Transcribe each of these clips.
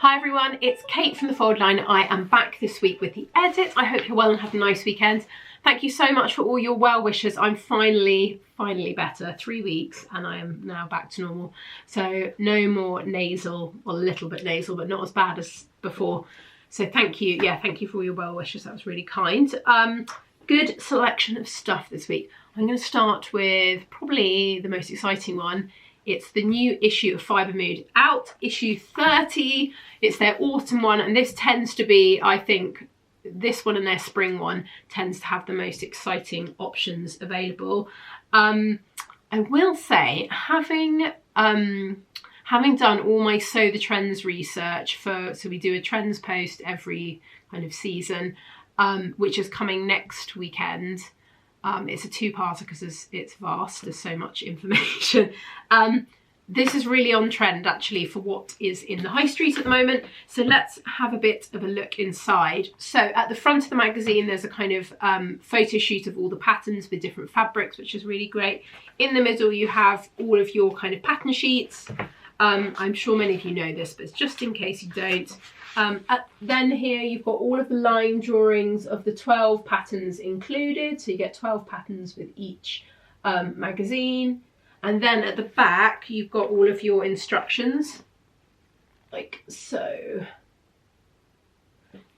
Hi everyone, it's Kate from The Fold Line. I am back this week with the edit. I hope you're well and had a nice weekend. Thank you so much for all your well wishes. I'm finally better. 3 weeks and I am now back to normal. So no more nasal, well, a little bit nasal, but not as bad as before. So thank you. Yeah, thank you for all your well wishes. That was really kind. Good selection of stuff this week. I'm going to start with probably the most exciting one. It's the new issue of Fibre Mood out, issue 30. It's their autumn one, and this tends to be, I think, this one and their spring one tends to have the most exciting options available. I will say, having done all my Sow the Trends research so we do a trends post every kind of season, which is coming next weekend. It's a two-parter because it's vast, there's so much information. This is really on trend actually for what is in the high street at the moment. So let's have a bit of a look inside. So at the front of the magazine, there's a kind of photo shoot of all the patterns with different fabrics, which is really great. In the middle, you have all of your kind of pattern sheets. I'm sure many of you know this, but just in case you don't. Then here you've got all of the line drawings of the 12 patterns included. So you get 12 patterns with each magazine. And then at the back, you've got all of your instructions, like so.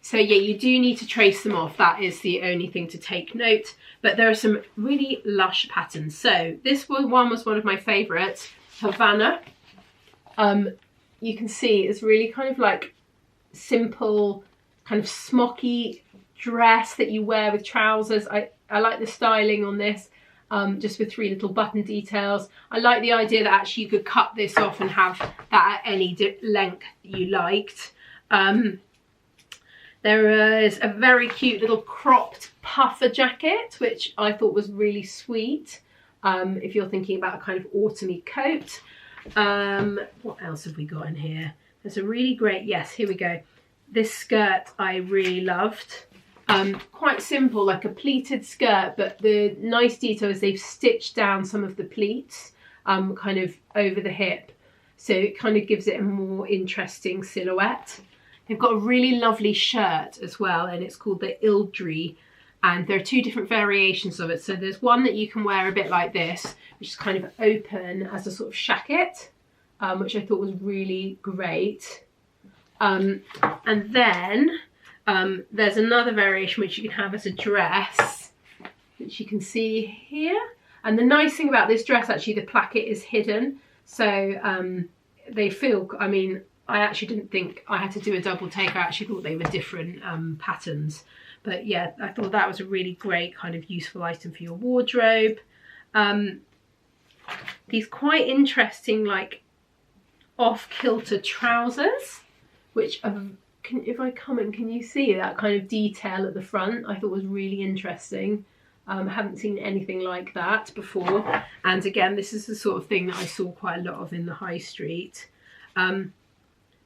So yeah, you do need to trace them off. That is the only thing to take note. But there are some really lush patterns. So this one was one of my favourites, Havana. You can see it's really kind of like simple, kind of smocky dress that you wear with trousers. I like the styling on this. Just with 3 little button details. I like the idea that actually you could cut this off and have that at any length you liked. There is a very cute little cropped puffer jacket, which I thought was really sweet. If you're thinking about a kind of autumny coat. What else have we got in here? There's a really great, yes, here we go. This skirt I really loved. Quite simple, like a pleated skirt, but the nice detail is they've stitched down some of the pleats kind of over the hip. So it kind of gives it a more interesting silhouette. They've got a really lovely shirt as well, and it's called the Ildri. And there are 2 different variations of it. So there's one that you can wear a bit like this, which is kind of open as a sort of shacket, which I thought was really great. And then there's another variation which you can have as a dress, which you can see here. And the nice thing about this dress, actually, the placket is hidden. So they feel, I mean, I actually didn't think I had to do a double take. I actually thought they were different patterns. But yeah, I thought that was a really great kind of useful item for your wardrobe. These quite interesting, like, off-kilter trousers, which are, if I come in, can you see that kind of detail at the front? I thought was really interesting. I haven't seen anything like that before. And again, this is the sort of thing that I saw quite a lot of in the high street.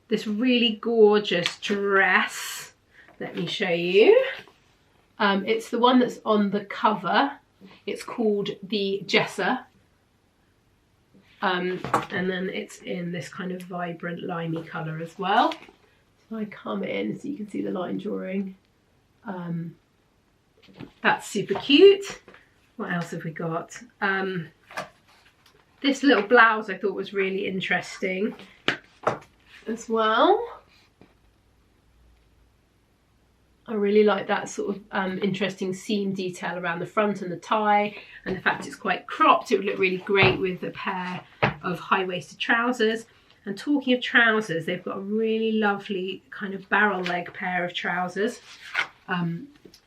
This really gorgeous dress, let me show you. It's the one that's on the cover. It's called the Jesser. And then it's in this kind of vibrant limey colour as well. So I come in so you can see the line drawing. That's super cute. What else have we got? This little blouse I thought was really interesting as well. I really like that sort of interesting seam detail around the front and the tie, and the fact it's quite cropped. It would look really great with a pair of high-waisted trousers. And talking of trousers, they've got a really lovely kind of barrel leg pair of trousers,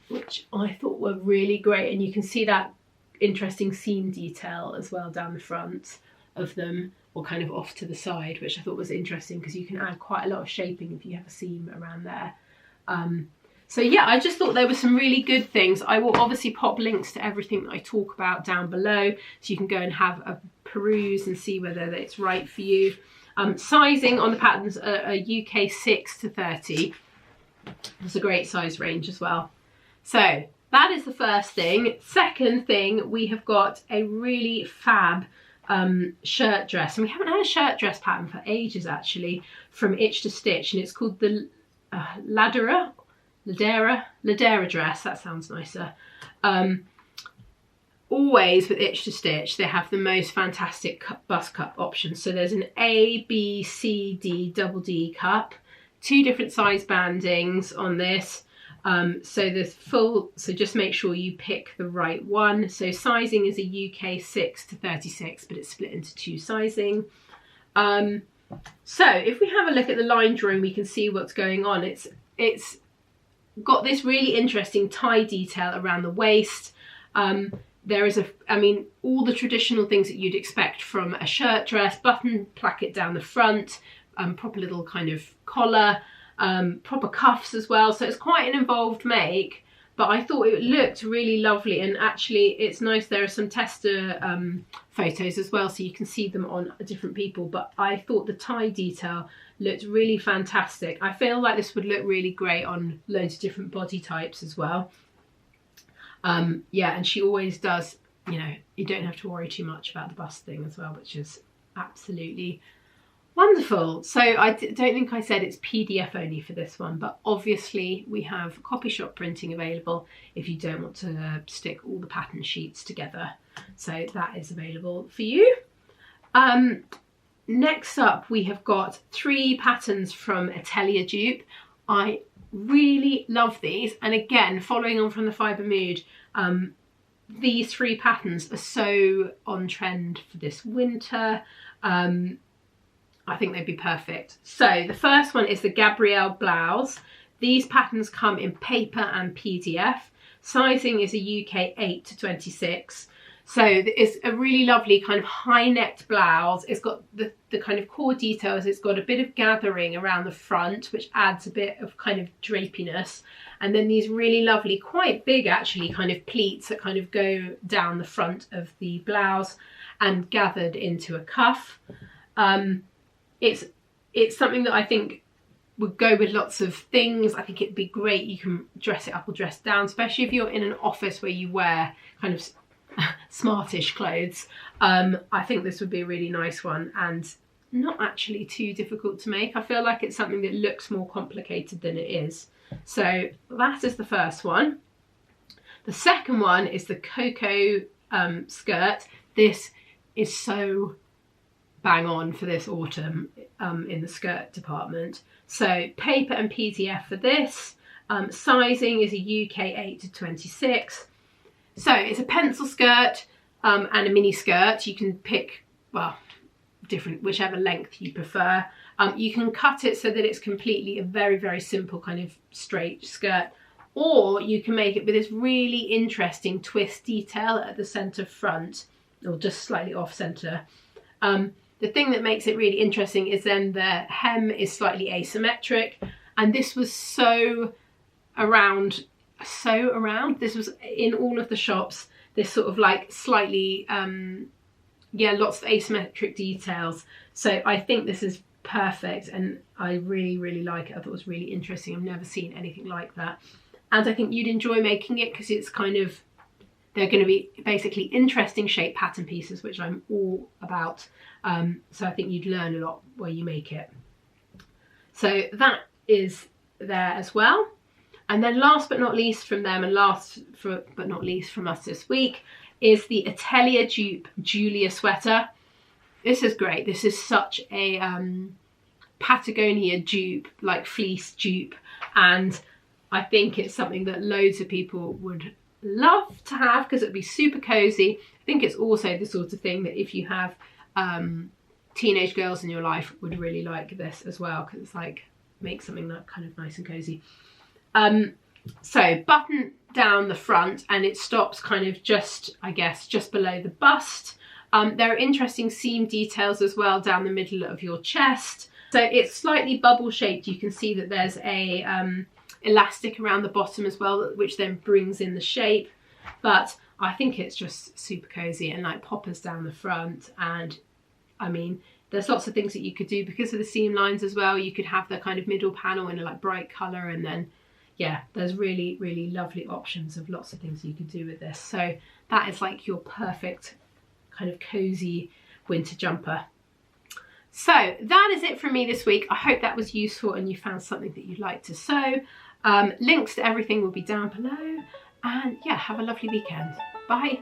which I thought were really great. And you can see that interesting seam detail as well down the front of them, or kind of off to the side, which I thought was interesting because you can add quite a lot of shaping if you have a seam around there. So yeah, I just thought there were some really good things. I will obviously pop links to everything that I talk about down below, so you can go and have a peruse and see whether it's right for you. Sizing on the patterns are UK 6 to 30. It's a great size range as well. So that is the first thing. Second thing, we have got a really fab shirt dress, and we haven't had a shirt dress pattern for ages actually, from Itch to Stitch, and it's called the Ladera dress. That sounds nicer. Always with Itch to Stitch, they have the most fantastic bust cup options. So there's an A, B, C, D, double D cup, 2 different size bandings on this. So there's so just make sure you pick the right one. So sizing is a UK 6 to 36, but it's split into 2 sizing. So if we have a look at the line drawing, we can see what's going on. It's got this really interesting tie detail around the waist. There is all the traditional things that you'd expect from a shirt dress, button placket down the front, proper little kind of collar, proper cuffs as well. So it's quite an involved make, but I thought it looked really lovely, and actually it's nice. There are some tester photos as well, so you can see them on different people, but I thought the tie detail looked really fantastic. I feel like this would look really great on loads of different body types as well. Yeah, and she always does, you know, you don't have to worry too much about the bust thing as well, which is absolutely wonderful. So I don't think I said it's PDF only for this one, but obviously we have copy shop printing available if you don't want to stick all the pattern sheets together. So that is available for you. Next up, we have got 3 patterns from Atelier Jupe. I really love these, and again, following on from the Fibre Mood, these 3 patterns are so on trend for this winter. I think they'd be perfect. So the first one is the Gabrielle blouse. These patterns come in paper and PDF. Sizing is a UK 8 to 26. So it's a really lovely kind of high-necked blouse. It's got the kind of core details. It's got a bit of gathering around the front, which adds a bit of kind of drapiness. And then these really lovely, quite big actually, kind of pleats that kind of go down the front of the blouse and gathered into a cuff. It's something that I think would go with lots of things. I think it'd be great. You can dress it up or dress down, especially if you're in an office where you wear kind of smartish clothes. I think this would be a really nice one, and not actually too difficult to make. I feel like it's something that looks more complicated than it is. So that is the first one. The second one is the Cocoa skirt. This is so bang on for this autumn in the skirt department. So paper and PDF for this. Sizing is a UK 8 to 26. So it's a pencil skirt and a mini skirt. You can pick, well, different, whichever length you prefer. You can cut it so that it's completely a very, very simple kind of straight skirt, or you can make it with this really interesting twist detail at the centre front, or just slightly off centre. The thing that makes it really interesting is then the hem is slightly asymmetric, and this was so around. This was in all of the shops, this sort of like slightly yeah, lots of asymmetric details. So I think this is perfect, and I really, really like it. I thought it was really interesting. I've never seen anything like that, and I think you'd enjoy making it because it's kind of, they're going to be basically interesting shape pattern pieces, which I'm all about. So I think you'd learn a lot where you make it. So that is there as well. And then last but not least from them, and but not least from us this week, is the Atelier Jupe Julia sweater. This is great. This is such a Patagonia dupe, like fleece dupe, and I think it's something that loads of people would love to have because it'd be super cozy. I think it's also the sort of thing that if you have teenage girls in your life would really like this as well, because it's like makes something that kind of nice and cozy. So button down the front, and it stops kind of just, I guess, just below the bust. There are interesting seam details as well down the middle of your chest. So it's slightly bubble shaped. You can see that there's a elastic around the bottom as well, which then brings in the shape. But I think it's just super cozy and like poppers down the front. And I mean, there's lots of things that you could do because of the seam lines as well. You could have the kind of middle panel in a like bright colour, and then yeah, there's really, really lovely options of lots of things you could do with this. So that is like your perfect kind of cozy winter jumper. So that is it from me this week. I hope that was useful and you found something that you'd like to sew. Links to everything will be down below. And yeah, have a lovely weekend. Bye.